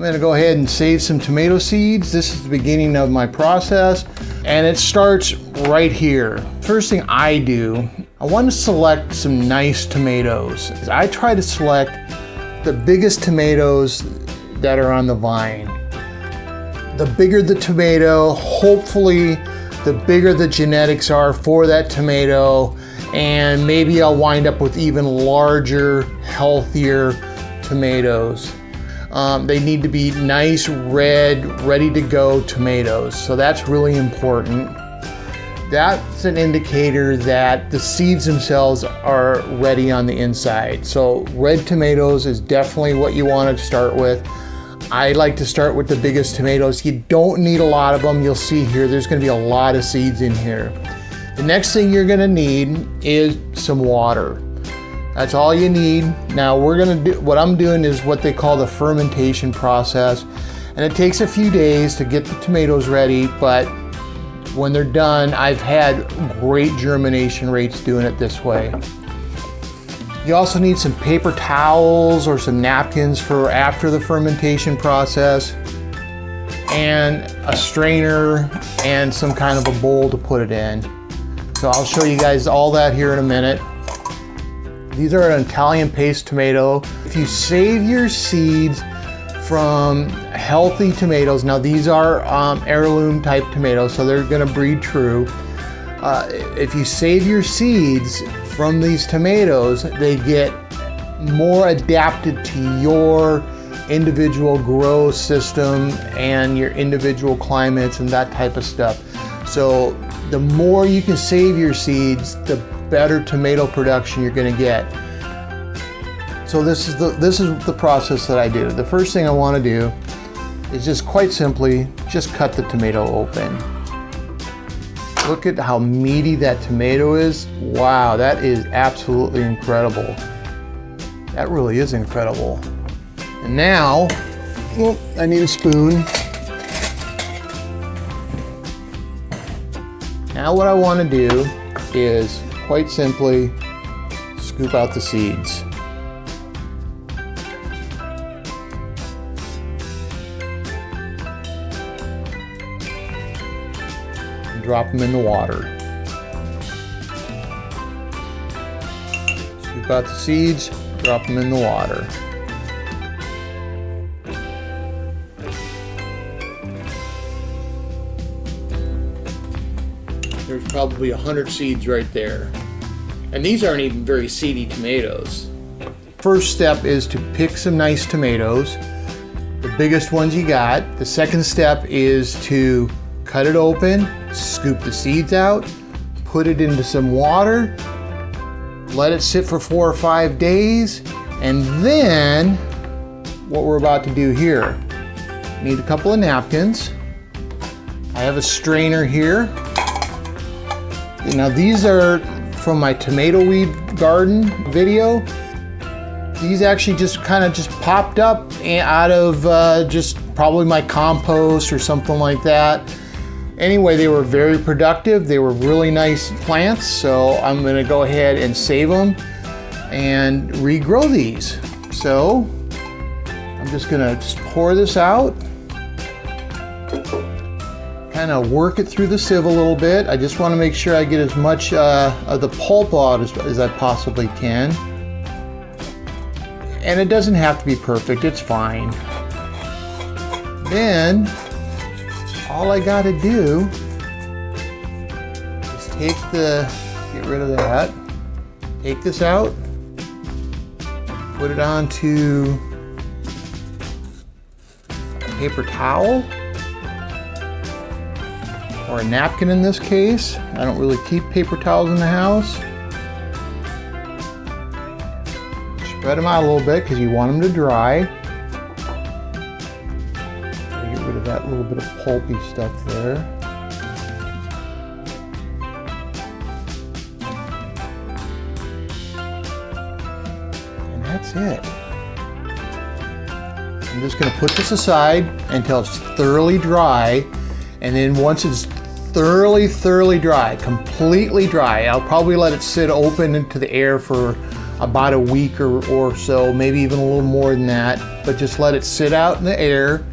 I'm gonna go ahead and save some tomato seeds. This is the beginning of my process, and it starts right here. First thing I do, I want to select some nice tomatoes. I try to select the biggest tomatoes that are on the vine. The bigger the tomato, hopefully the bigger the genetics are for that tomato, and maybe I'll wind up with even larger, healthier tomatoes. They need to be nice, red, ready to go tomatoes. So that's really important. That's an indicator that the seeds themselves are ready on the inside. So red tomatoes is definitely what you want to start with. I like to start with the biggest tomatoes. You don't need a lot of them. You'll see here, there's going to be a lot of seeds in here. The next thing you're going to need is some water. That's all you need. Now we're going to do, what I'm doing is what they call the fermentation process. And it takes a few days to get the tomatoes ready, but when they're done, I've had great germination rates doing it this way. You also need some paper towels or some napkins for after the fermentation process, and a strainer and some kind of a bowl to put it in. So I'll show you guys all that here in a minute. These are an Italian paste tomato. If you save your seeds from healthy tomatoes, now these are heirloom type tomatoes, so they're gonna breed true. If you save your seeds from these tomatoes, they get more adapted to your individual grow system and your individual climates and that type of stuff. So the more you can save your seeds, the better tomato production you're going to get. So this is the process that I do. The first thing I want to do is just quite simply just cut the tomato open. Look at how meaty that tomato is. Wow, that is absolutely incredible. That really is incredible. And now, I need a spoon. Now what I want to do is quite simply scoop out the seeds. And drop them in the water. Scoop out the seeds, drop them in the water. There's probably 100 seeds right there. And these aren't even very seedy tomatoes. First step is to pick some nice tomatoes, the biggest ones you got. The second step is to cut it open, scoop the seeds out, put it into some water, let it sit for 4 or 5 days, and then what we're about to do here. Need a couple of napkins. I have a strainer here. Now these are from my tomato weed garden video. These actually just kind of just popped up out of just probably my compost or something like that. Anyway, they were very productive. They were really nice plants, so I'm gonna go ahead and save them and regrow these. So I'm just gonna pour this out, kind of work it through the sieve a little bit. I just want to make sure I get as much of the pulp out as I possibly can. And it doesn't have to be perfect, it's fine. Then, all I gotta do is get rid of that, take this out, put it onto a paper towel, or a napkin in this case. I don't really keep paper towels in the house. Spread them out a little bit because you want them to dry. Get rid of that little bit of pulpy stuff there. And that's it. I'm just going to put this aside until it's thoroughly dry, and then once it's thoroughly dry, completely dry, I'll probably let it sit open into the air for about a week or so, maybe even a little more than that, but just let it sit out in the air,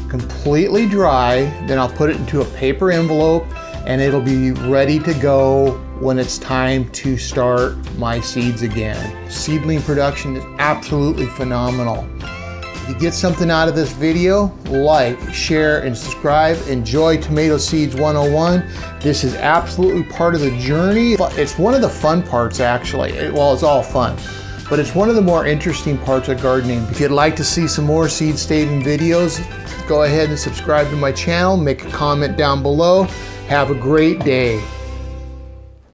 completely dry. Then I'll put it into a paper envelope and it'll be ready to go when it's time to start my seeds again. Seedling production is absolutely phenomenal. If you get something out of this video, like, share, and subscribe. Enjoy Tomato Seeds 101. This is absolutely part of the journey. It's one of the fun parts, actually. Well, it's all fun, but it's one of the more interesting parts of gardening. If you'd like to see some more seed staging videos, go ahead and subscribe to my channel. Make a comment down below. Have a great day.